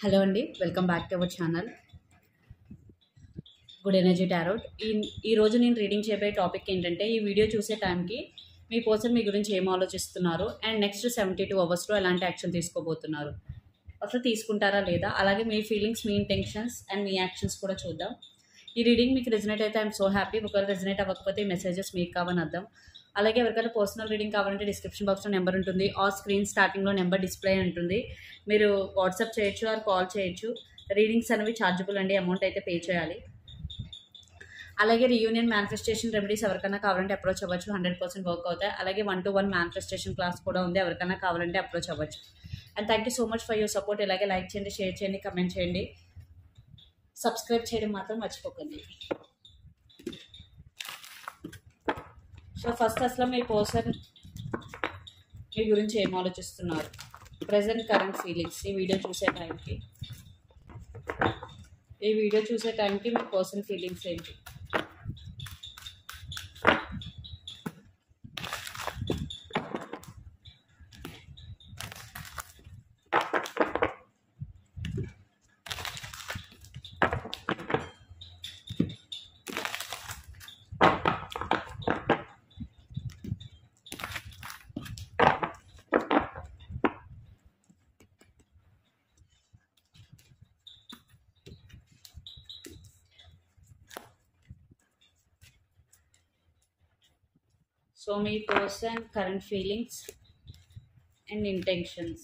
Hello అండి. Welcome back to our channel good energy tarot. ఈరోజు నేను రీడింగ్ చేయబోయే టాపిక్ ఏంటంటే, ఈ వీడియో చూసే టైంకి మీ పర్సన్ మీ గురించి ఏం ఆలోచిస్తున్నారు అండ్ నెక్స్ట్ 72 అవర్స్లో ఎలాంటి యాక్షన్ తీసుకోబోతున్నారు, అసలు తీసుకుంటారా లేదా, అలాగే మీ ఫీలింగ్స్, మీ ఇంటెన్షన్స్ అండ్ మీ యాక్షన్స్ కూడా చూద్దాం. ఈ రీడింగ్ మీకు రెజనేట్ అయితే ఐఎమ్ సో హ్యాపీ. ఒకవేళ రెజనేట్ అవ్వకపోతే ఈ మెసేజెస్ మీకు కావని అర్థం. అలాగే ఎవరికైనా పర్సనల్ రీడింగ్ కావాలంటే డిస్క్రిప్షన్ బాక్స్లో నెంబర్ ఉంటుంది, ఆ స్క్రీన్ స్టార్టింగ్లో నెంబర్ డిస్ప్లే ఉంటుంది. మీరు వాట్సాప్ చేయొచ్చు ఆర్ కాల్ చేయొచ్చు. రీడింగ్స్ అనేవి ఛార్జబుల్ అండి, అమౌంట్ అయితే పే చేయాలి. అలాగే రీయూనియన్ మేనిఫెస్టేషన్ రెమెడీస్ ఎవరికైనా కావాలంటే అప్రోచ్ అవ్వచ్చు, 100% వర్క్ అవుతాయి. అలాగే 1-to-1 మేనిఫెస్టేషన్ క్లాస్ కూడా ఉంది, ఎవరికైనా కావాలంటే అప్రోచ్ అవ్వచ్చు. And thank you so much for your support. ఇలాగే లైక్ చేయండి, షేర్ చేయండి, కమెంట్ చేయండి, సబ్స్క్రైబ్ చేయడం మాత్రం మర్చిపోకండి. సో ఫస్ట్ అసలు మీ పర్సన్ మీ గురించి ఏం ఆలోచిస్తున్నారు, ప్రజెంట్ కరెంట్ ఫీలింగ్స్ ఈ వీడియో చూసే టైంకి మీ పర్సన్ ఫీలింగ్స్ ఏంటి? సో మీ person current feelings and intentions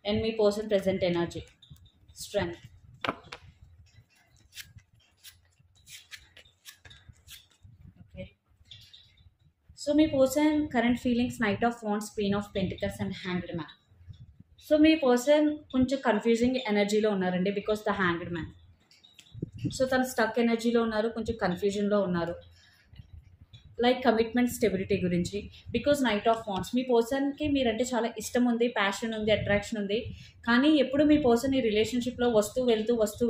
and me person present energy, strength. Okay, so మీ person current feelings knight of wands, queen of pentacles and hanged man. So మీ person కొంచెం confusing ఎనర్జీలో ఉన్నారండి, because the hanged man. So తను stuck ఎనర్జీలో ఉన్నారు, కొంచెం కన్ఫ్యూజన్లో ఉన్నారు, లైక్ కమిట్మెంట్, స్టెబిలిటీ గురించి. బికాజ్ నైట్ ఆఫ్ వాండ్స్, మీ పర్సన్కి మీరంటే చాలా ఇష్టం ఉంది, ప్యాషన్ ఉంది, అట్రాక్షన్ ఉంది, కానీ ఎప్పుడు మీ పర్సన్ ఈ రిలేషన్షిప్లో వస్తూ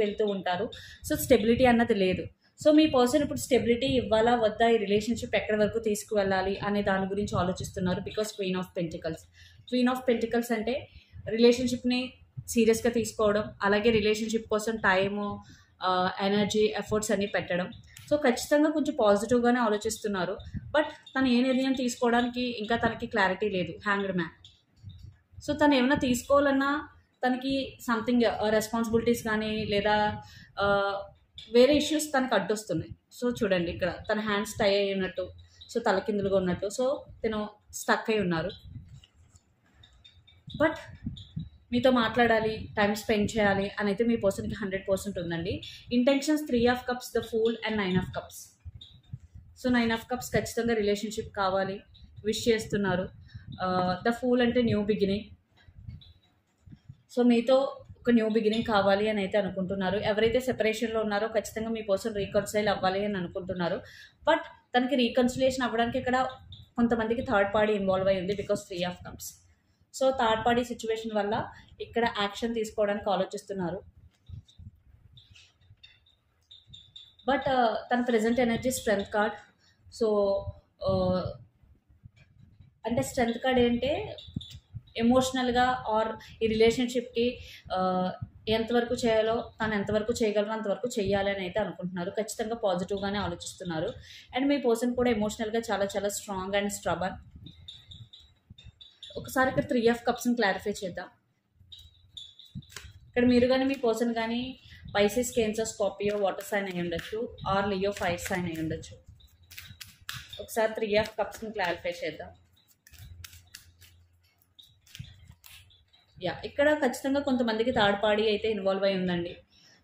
వెళ్తూ ఉంటారు. సో స్టెబిలిటీ అన్నది లేదు. సో మీ పర్సన్ ఇప్పుడు స్టెబిలిటీ ఇవ్వాలా వద్దా, ఈ రిలేషన్షిప్ ఎక్కడి వరకు తీసుకువెళ్ళాలి అనే దాని గురించి ఆలోచిస్తున్నారు. బికాస్ క్వీన్ ఆఫ్ పెంటికల్స్ అంటే రిలేషన్షిప్ని సీరియస్గా తీసుకోవడం, అలాగే రిలేషన్షిప్ కోసం టైము, ఎనర్జీ, ఎఫర్ట్స్ అన్నీ పెట్టడం. సో ఖచ్చితంగా కొంచెం పాజిటివ్గానే ఆలోచిస్తున్నారు, బట్ తను ఏ నిర్ణయం తీసుకోవడానికి ఇంకా తనకి క్లారిటీ లేదు, హ్యాంగ్డ్ మ్యాన్. సో తను ఏమైనా తీసుకోవాలన్నా తనకి సంథింగ్ రెస్పాన్సిబిలిటీస్ కానీ లేదా వేరే ఇష్యూస్ తనకు అడ్డొస్తున్నాయి. సో చూడండి, ఇక్కడ తన హ్యాండ్స్ టై అయి ఉన్నట్టు, సో తలకిందులుగా ఉన్నట్టు, సో తను స్టక్ అయి ఉన్నారు. బట్ మీతో మాట్లాడాలి, టైం స్పెండ్ చేయాలి అని అయితే మీ పర్సన్కి 100% ఉందండి. Intentions 3 of cups, the fool and 9 of cups. So 9 of cups ఖచ్చితంగా రిలేషన్షిప్ కావాలి, విష్ చేస్తున్నారు. ద ఫూల్ అంటే న్యూ బిగినింగ్. సో మీతో ఒక న్యూ బిగినింగ్ కావాలి అని అయితే అనుకుంటున్నారు. ఎవరైతే సెపరేషన్లో ఉన్నారో ఖచ్చితంగా మీ పర్సన్ రీకన్సిలైల్ అవ్వాలి అని అనుకుంటున్నారు. బట్ తనకి రీకన్సిలేషన్ అవ్వడానికి ఇక్కడ కొంతమందికి థర్డ్ పార్టీ ఇన్వాల్వ్ అయి ఉంది, because 3 of cups. So third party situation వల్ల ఇక్కడ యాక్షన్ తీసుకోవడానికి ఆలోచిస్తున్నారు. బట్ తన present energy strength card. So అంటే స్ట్రెంగ్త్ కార్డ్ ఏంటంటే ఎమోషనల్గా ఆర్ ఈ రిలేషన్షిప్కి ఎంతవరకు చేయాలో, తను ఎంతవరకు చేయగలరో అంతవరకు చేయాలి అని అయితే అనుకుంటున్నారు. ఖచ్చితంగా పాజిటివ్గానే ఆలోచిస్తున్నారు. అండ్ మీ పర్సన్ కూడా ఎమోషనల్గా చాలా చాలా స్ట్రాంగ్ అండ్ స్ట్రబన్. ఒకసారి ఇక్కడ 3 ఆఫ్ కప్స్ని క్లారిఫై చేద్దాం. ఇక్కడ మీరు కానీ మీ పర్సన్ కానీ Pisces, Cancer, Scorpio water sign అయి ఉండొచ్చు, ఆర్ లియో ఫైర్ సైన్ అయి ఉండొచ్చు. ఒకసారి 3 ఆఫ్ కప్స్ని క్లారిఫై చేద్దాం. ఇక్కడ ఖచ్చితంగా కొంతమందికి థర్డ్ పార్టీ అయితే ఇన్వాల్వ్ అయి ఉందండి.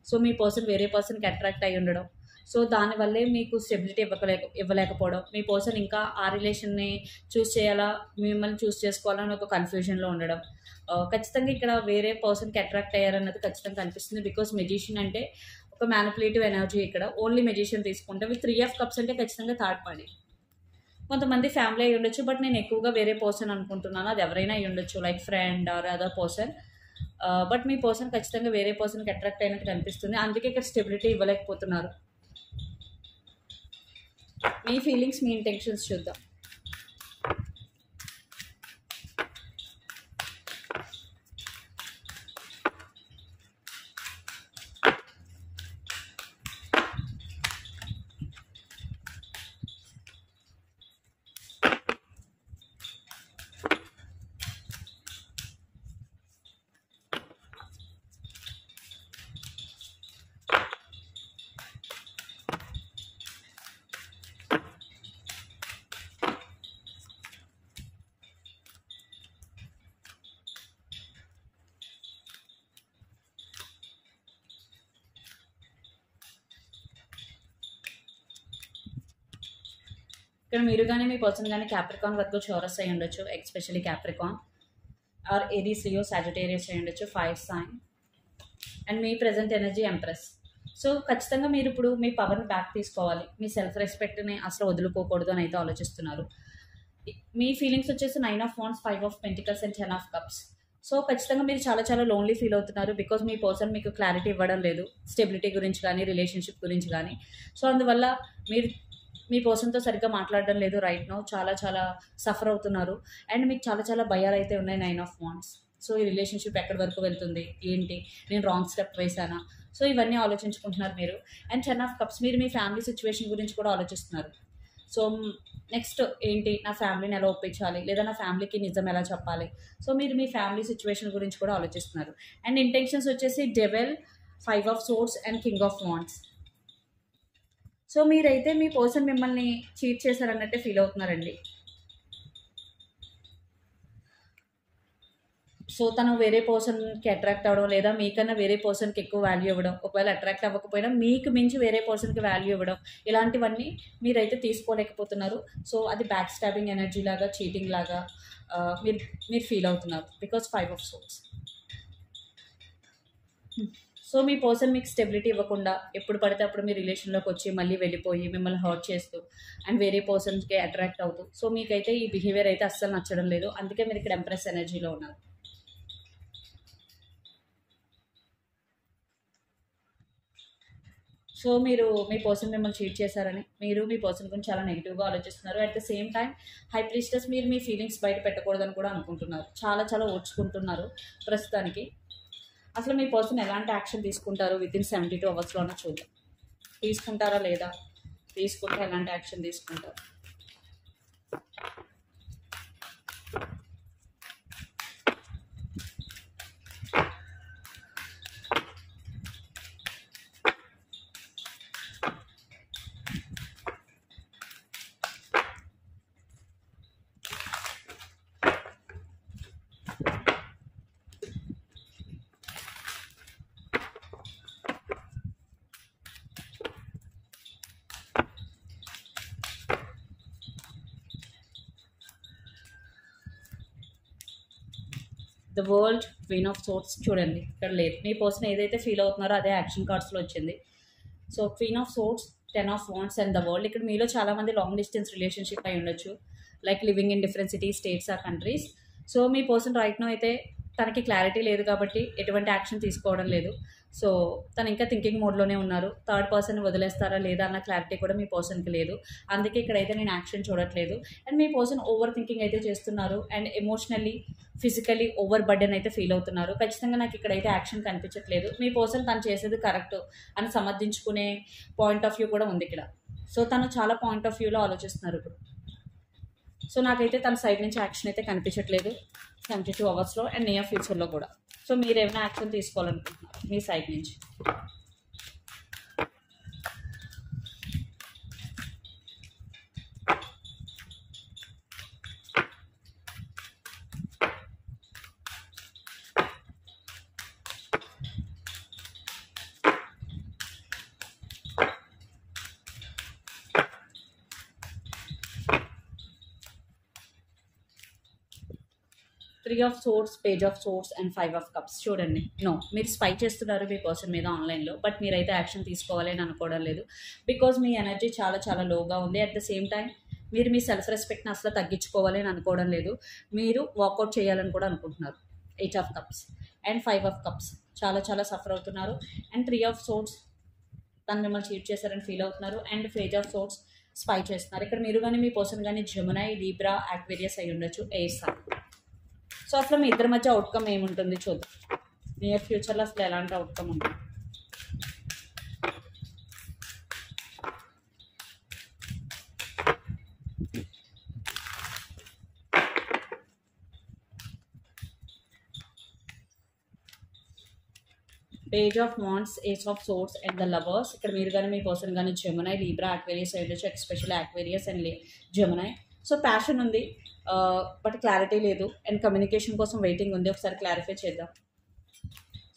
సో మీ పర్సన్ వేరే పర్సన్కి అట్రాక్ట్ అయి ఉండడం, సో దానివల్లే మీకు స్టెబిలిటీ ఇవ్వలేకపోవడం, మీ పర్సన్ ఇంకా ఆ రిలేషన్ని చూస్ చేయాలా, మిమ్మల్ని చూస్ చేసుకోవాలని ఒక కన్ఫ్యూజన్లో ఉండడం. ఖచ్చితంగా ఇక్కడ వేరే పర్సన్కి అట్రాక్ట్ అయ్యారన్నది ఖచ్చితంగా కనిపిస్తుంది. బికాస్ మెజిషియన్ అంటే ఒక మ్యానిపులేటివ్ ఎనర్జీ. ఇక్కడ ఓన్లీ మెజిషియన్ తీసుకుంటే, విత్ 3 ఆఫ్ కప్స్ అంటే ఖచ్చితంగా థర్డ్ పార్టీ. కొంతమంది ఫ్యామిలీ అయి ఉండొచ్చు, బట్ నేను ఎక్కువగా వేరే పర్సన్ అనుకుంటున్నాను. అది ఎవరైనా అయి ఉండొచ్చు, like friend or other person. But me person ఖచ్చితంగా వేరే పర్సన్కి అట్రాక్ట్ అయినట్టు కనిపిస్తుంది, అందుకే ఇక్కడ స్టెబిలిటీ ఇవ్వలేకపోతున్నారు. మీ ఫీలింగ్స్, మీ ఇంటెన్షన్స్ చూద్దాం. ఇక్కడ మీరు కానీ మీ పర్సన్ కానీ క్యాప్రికాన్ వరకు చోరస్ అయి ఉండొచ్చు, especially Capricorn or Aries, Leo, Sagittarius అయి ఉండొచ్చు, 5 సైన్. అండ్ మీ ప్రజెంట్ ఎనర్జీ ఎంప్రెస్. సో ఖచ్చితంగా మీరు ఇప్పుడు మీ పవర్ని బ్యాక్ తీసుకోవాలి, మీ సెల్ఫ్ రెస్పెక్ట్ని అసలు వదులుకోకూడదు అని అయితే ఆలోచిస్తున్నారు. మీ ఫీలింగ్స్ వచ్చేసి 9 of wands, 5 of pentacles and 10 of cups. So ఖచ్చితంగా మీరు చాలా చాలా లోన్లీ ఫీల్ అవుతున్నారు, బికాజ్ మీ పర్సన్ మీకు క్లారిటీ ఇవ్వడం లేదు స్టెబిలిటీ గురించి కానీ రిలేషన్షిప్ గురించి కానీ. సో అందువల్ల మీరు మీ పర్సన్తో సరిగ్గా మాట్లాడడం లేదు రైట్ నౌ, చాలా చాలా సఫర్ అవుతున్నారు. అండ్ మీకు చాలా చాలా భయాలు అయితే ఉన్నాయి 9 ఆఫ్ వాండ్స్. సో ఈ రిలేషన్షిప్ ఎక్కడి వరకు వెళ్తుంది, ఏంటి, నేను రాంగ్ స్టెప్ వేసానా, సో ఇవన్నీ ఆలోచించుకుంటున్నారు మీరు. అండ్ 10 ఆఫ్ కప్స్, మీరు మీ ఫ్యామిలీ సిచ్యువేషన్ గురించి కూడా ఆలోచిస్తున్నారు. సో నెక్స్ట్ ఏంటి, నా ఫ్యామిలీని ఎలా ఒప్పించాలి, లేదా నా ఫ్యామిలీకి నిజం ఎలా చెప్పాలి. సో మీరు మీ ఫ్యామిలీ సిచ్యువేషన్ గురించి కూడా ఆలోచిస్తున్నారు. అండ్ ఇంటెన్షన్స్ వచ్చేసి devil, 5 of swords and king of wands. So మీరైతే మీ పర్సన్ మిమ్మల్ని చీట్ చేశారన్నట్టే ఫీల్ అవుతున్నారండి. సో తను వేరే పర్సన్కి అట్రాక్ట్ అవ్వడం, లేదా మీకన్నా వేరే పర్సన్కి ఎక్కువ వాల్యూ ఇవ్వడం, ఒకవేళ అట్రాక్ట్ అవ్వకపోయినా మీకు మించి వేరే పర్సన్కి వాల్యూ ఇవ్వడం, ఇలాంటివన్నీ మీరైతే తీసుకోలేకపోతున్నారు. సో అది బ్యాక్ స్టాబింగ్ ఎనర్జీ లాగా, చీటింగ్ లాగా మీరు మీరు ఫీల్ అవుతున్నారు, బికాజ్ 5 ఆఫ్ సోర్డ్స్. సో మీ పర్సన్ మీకు స్టెబిలిటీ ఇవ్వకుండా ఎప్పుడు పడితే అప్పుడు మీ రిలేషన్లోకి వచ్చి మళ్ళీ వెళ్ళిపోయి మిమ్మల్ని హర్ట్ చేస్తూ అండ్ వేరే పర్సన్స్కి అట్రాక్ట్ అవుతూ, సో మీకైతే ఈ బిహేవియర్ అయితే అస్సలు నచ్చడం లేదు. అందుకే మీరు ఇక్కడ ఎంప్రెస్ ఎనర్జీలో ఉన్నారు. సో మీరు మీ పర్సన్ మిమ్మల్ని చీట్ చేశారని మీరు మీ పర్సన్ గురించి చాలా నెగిటివ్గా ఆలోచిస్తున్నారు. At the same time high priestess, మీరు మీ ఫీలింగ్స్ బయట పెట్టకూడదని కూడా అనుకుంటున్నారు, చాలా చాలా ఓర్చుకుంటున్నారు ప్రస్తుతానికి. అసలు మీ పర్సన్ ఎలాంటి యాక్షన్ తీసుకుంటారు వితిన్ 72 అవర్స్లోనే చూద్దాం. తీసుకుంటారా లేదా, తీసుకుంటే ఎలాంటి యాక్షన్ తీసుకుంటారు. The world, queen of swords. చూడండి ఇక్కడ లేదు, మీ పర్సన్ ఏదైతే ఫీల్ అవుతున్నారో అదే యాక్షన్ కార్డ్స్లో వచ్చింది. So queen of swords, 10 of wands and the world. ఇక్కడ మీలో చాలామంది లాంగ్ డిస్టెన్స్ రిలేషన్షిప్ అయి ఉండొచ్చు, like living in different cities, states or countries. So మీ పర్సన్ రైట్ నో అయితే తనకి క్లారిటీ లేదు కాబట్టి ఎటువంటి యాక్షన్ తీసుకోవడం లేదు. సో తను ఇంకా థింకింగ్ మోడ్లోనే ఉన్నారు. థర్డ్ పర్సన్ వదిలేస్తారా లేదా అన్న క్లారిటీ కూడా మీ పర్సన్కి లేదు. అందుకే ఇక్కడైతే నేను యాక్షన్ చూడట్లేదు. And me person over thinking అయితే చేస్తున్నారు and emotionally, physically over burden అయితే ఫీల్ అవుతున్నారు. ఖచ్చితంగా నాకు ఇక్కడైతే యాక్షన్ కనిపించట్లేదు. మీ పర్సన్ తను చేసేది కరెక్ట్ అని సమర్థించుకునే పాయింట్ ఆఫ్ వ్యూ కూడా ఉంది ఇక్కడ. సో తను చాలా పాయింట్ ఆఫ్ వ్యూలో ఆలోచిస్తున్నారు ఇప్పుడు. సో నాకైతే తన సైడ్ నుంచి యాక్షన్ అయితే కనిపించట్లేదు 72 అవర్స్లో అండ్ నియర్ ఫ్యూచర్లో కూడా. సో మీరు ఏమైనా యాక్షన్ తీసుకోవాలనుకుంటున్నారు మీ సైడ్ నుంచి. Three of swords, page of swords and 5 of cups. చూడండి, నో, మీరు స్పై చేస్తున్నారు మీ పర్సన్ మీద ఆన్లైన్లో, బట్ మీరైతే యాక్షన్ తీసుకోవాలి అని అనుకోవడం లేదు, బికాజ్ మీ ఎనర్జీ చాలా చాలా లోగా ఉంది. అట్ ద సేమ్ టైం మీరు మీ సెల్ఫ్ రెస్పెక్ట్ని అసలు తగ్గించుకోవాలి అని అనుకోవడం లేదు, మీరు వాకౌట్ చేయాలని కూడా అనుకుంటున్నారు. 8 of cups and 5 of cups, చాలా చాలా సఫర్ అవుతున్నారు. అండ్ 3 ఆఫ్ సోర్డ్స్, తను మిమ్మల్ని చీట్ చేశారని ఫీల్ అవుతున్నారు. And page of swords, spy చేస్తున్నారు. ఇక్కడ మీరు కానీ మీ పర్సన్ కానీ జెమినై, లీబ్రా, యాక్వేరియస్ అయి ఉండొచ్చు, ఎయిర్ సైన్. సో అసలు మీ ఇద్దరి మధ్య అవుట్కమ్ ఏముంటుంది చూద్దాం. నియర్ ఫ్యూచర్లో అసలు ఎలాంటి అవుట్కమ్ ఉంటుంది. Page of wands, ace of swords and the lovers. ఇక్కడ మీరు కానీ మీ పర్సన్ కానీ జెమినై, లీబ్రా, యాక్వేరియస్ అయి ఉండొచ్చు, especially Aquarius and Gemini. So passion ఉంది బట్ క్లారిటీ లేదు అండ్ కమ్యూనికేషన్ కోసం వెయిటింగ్ ఉంది. ఒకసారి క్లారిఫై చేద్దాం.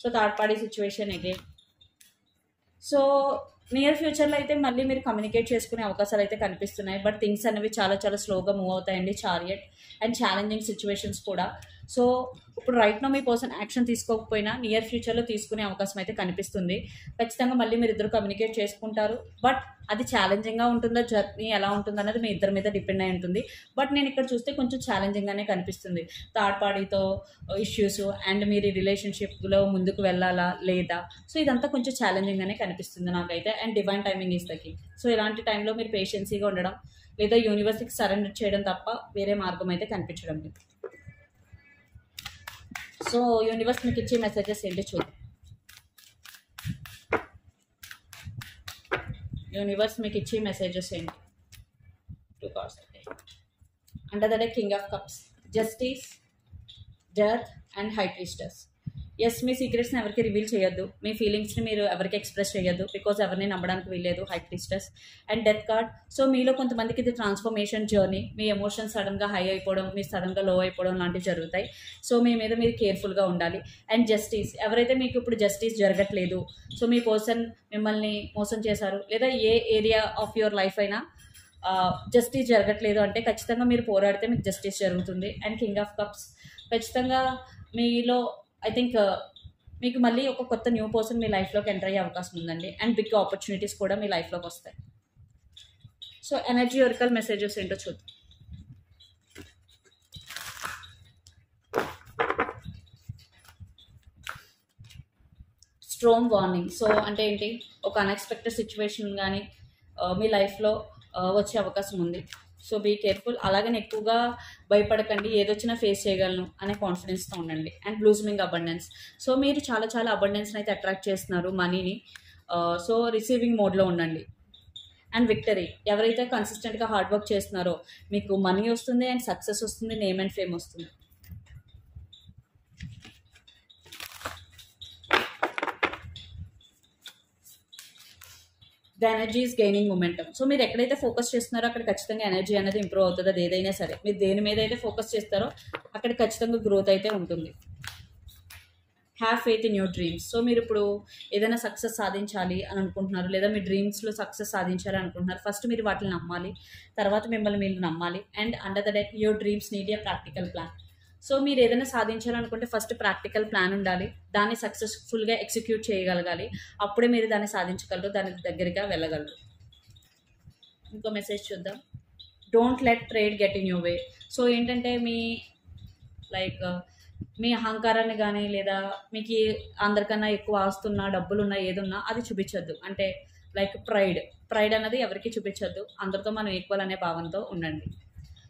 So third party situation again. So near ఫ్యూచర్లో అయితే మళ్ళీ మీరు కమ్యూనికేట్ చేసుకునే అవకాశాలు అయితే కనిపిస్తున్నాయి. బట్ థింగ్స్ అనేవి చాలా చాలా స్లోగా మూవ్ అవుతాయండి చారియట్. అండ్ ఛాలెంజింగ్ సిచ్యువేషన్స్ కూడా. సో ఇప్పుడు రైట్ నో మీ పర్సన్ యాక్షన్ తీసుకోకపోయినా నియర్ ఫ్యూచర్లో తీసుకునే అవకాశం అయితే కనిపిస్తుంది. ఖచ్చితంగా మళ్ళీ మీరు ఇద్దరు కమ్యూనికేట్ చేసుకుంటారు. బట్ అది ఛాలెంజింగ్గా ఉంటుందా, జర్నీ ఎలా ఉంటుంది అన్నది మీ ఇద్దరి మీద డిపెండ్ అయి ఉంటుంది. బట్ నేను ఇక్కడ చూస్తే కొంచెం ఛాలెంజింగ్గానే కనిపిస్తుంది. థర్డ్ పార్టీతో ఇష్యూస్ అండ్ మీరు రిలేషన్షిప్లో ముందుకు వెళ్ళాలా లేదా, సో ఇదంతా కొంచెం ఛాలెంజింగ్గానే కనిపిస్తుంది నాకైతే. And divine timing is the key. So ఇలాంటి టైంలో మీరు పేషెన్సీగా ఉండడం లేదా యూనివర్స్కి సరెండర్ చేయడం తప్ప వేరే మార్గం అయితే కనిపించడం లేదు. సో యూనివర్స్ మీకు ఇచ్చే మెసేజెస్ ఏంటి చూద్దాం. యూనివర్స్ మీకు ఇచ్చే మెసేజెస్ ఏంటి? 2 cards. Under the deck king of cups, justice, death and high priestess. Yes, మీ సీక్రెట్స్ని ఎవరికి రివీల్ చేయొద్దు, మీ ఫీలింగ్స్ని మీరు ఎవరికి ఎక్స్ప్రెస్ చేయొద్దు, బికాజ్ ఎవరిని నమ్మడానికి వీల్లేదు. High priestess and death card. So మీలో కొంతమందికి ఇది ట్రాన్స్ఫర్మేషన్ జర్నీ. మీ ఎమోషన్స్ సడన్గా హై అయిపోవడం, మీ సడన్గా లో అయిపోవడం లాంటివి జరుగుతాయి. సో మీ మీద మీరు కేర్ఫుల్గా ఉండాలి. అండ్ జస్టిస్, ఎవరైతే మీకు ఇప్పుడు జస్టిస్ జరగట్లేదు, సో మీ పర్సన్ మిమ్మల్ని మోసం చేశారు లేదా ఏ ఏరియా ఆఫ్ యువర్ లైఫ్ అయినా జస్టిస్ జరగట్లేదు అంటే ఖచ్చితంగా మీరు పోరాడితే మీకు జస్టిస్ జరుగుతుంది. అండ్ కింగ్ ఆఫ్ కప్స్, ఖచ్చితంగా మీలో ఐ థింక్ మీకు మళ్ళీ ఒక కొత్త న్యూ పర్సన్ మీ లైఫ్లోకి ఎంటర్ అయ్యే అవకాశం ఉందండి. అండ్ బిగ్ ఆపర్చునిటీస్ కూడా మీ లైఫ్లోకి వస్తాయి. సో ఎనర్జీ ఒరికల్ మెసేజెస్ ఏంటో చూద్దాం. Strong warning. సో అంటే ఏంటి, ఒక అన్ఎక్స్పెక్టెడ్ సిచ్యువేషన్ కానీ మీ లైఫ్లో వచ్చే అవకాశం ఉంది. So be careful. అలాగని ఎక్కువగా భయపడకండి, ఏదొచ్చినా ఫేస్ చేయగలను అనే కాన్ఫిడెన్స్తో ఉండండి. And బ్లూస్మింగ్ abundance. సో మీరు చాలా చాలా అబండెన్స్ని అయితే అట్రాక్ట్ చేస్తున్నారు, మనీని. సో రిసీవింగ్ మోడ్లో ఉండండి. అండ్ విక్టరీ, ఎవరైతే కన్సిస్టెంట్గా హార్డ్ వర్క్ చేస్తున్నారో మీకు మనీ వస్తుంది అండ్ సక్సెస్ వస్తుంది, నేమ్ అండ్ ఫేమ్ వస్తుంది. The energy is gaining momentum. So మీరు ఎక్కడైతే ఫోకస్ చేస్తున్నారో అక్కడ ఖచ్చితంగా ఎనర్జీ అనేది ఇంప్రూవ్ అవుతుంది. అది ఏదైనా సరే మీరు దేని మీద అయితే ఫోకస్ చేస్తారో అక్కడ ఖచ్చితంగా గ్రోత్ అయితే ఉంటుంది. Have faith in your dreams. So మీరు ఇప్పుడు ఏదైనా సక్సెస్ సాధించాలి అని అనుకుంటున్నారు, లేదా మీ డ్రీమ్స్లో సక్సెస్ సాధించాలి అనుకుంటున్నారు, ఫస్ట్ మీరు వాటిని నమ్మాలి, తర్వాత మిమ్మల్ని మీరు నమ్మాలి. And under the deck your dreams need a practical plan. So మీరు ఏదైనా సాధించాలనుకుంటే ఫస్ట్ ప్రాక్టికల్ ప్లాన్ ఉండాలి, దాన్ని సక్సెస్ఫుల్గా ఎగ్జిక్యూట్ చేయగలగాలి, అప్పుడే మీరు దాన్ని సాధించగలరు, దాని దగ్గరగా వెళ్ళగలరు. ఇంకో మెసేజ్ చూద్దాం. Don't let trade get in your way. So ఏంటంటే మీ అహంకారాన్ని కానీ లేదా మీకు అందరికన్నా ఎక్కువ ఆస్తున్నా డబ్బులున్నా ఏదున్నా అది చూపించొద్దు. అంటే ప్రైడ్ అన్నది ఎవరికి చూపించొద్దు, అందరితో మనం ఈక్వల్ అనే భావంతో ఉండండి.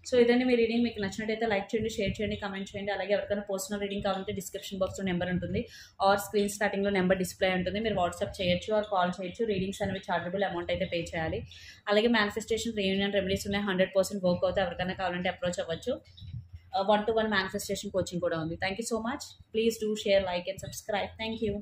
సో ఇదండి మీ రీడింగ్. మీకు నచ్చినట్టయితే లైక్ చేయండి, షేర్ చేయండి, కమెంట్ చేయండి. అలాగే ఎవరికైనా పర్సనల్ రీడింగ్ కావాలంటే డిస్క్రిప్షన్ బాక్స్లో నెంబర్ ఉంటుంది, ఆర్ స్క్రీన్ స్టార్టింగ్లో నెంబర్ డిస్ప్లే ఉంటుంది. మీరు వాట్సాప్ చేయొచ్చు ఆర్ కాల్ చేయొచ్చు. రీడింగ్స్ అనేవి చార్జబుల్ అమౌంట్ అయితే పే చేయాలి. అలాగే మేనిఫెస్టేషన్ రీయూనియన్ రెమెడీస్ ఉన్నాయి, 100% వర్క్ అవుతాయి. ఎవరికైనా కావాలంటే అప్రోచ్ అవ్వచ్చు. 1-to-1 manifestation coaching కూడా ఉంది. Thank you so much. Please do share, like and subscribe. Thank you.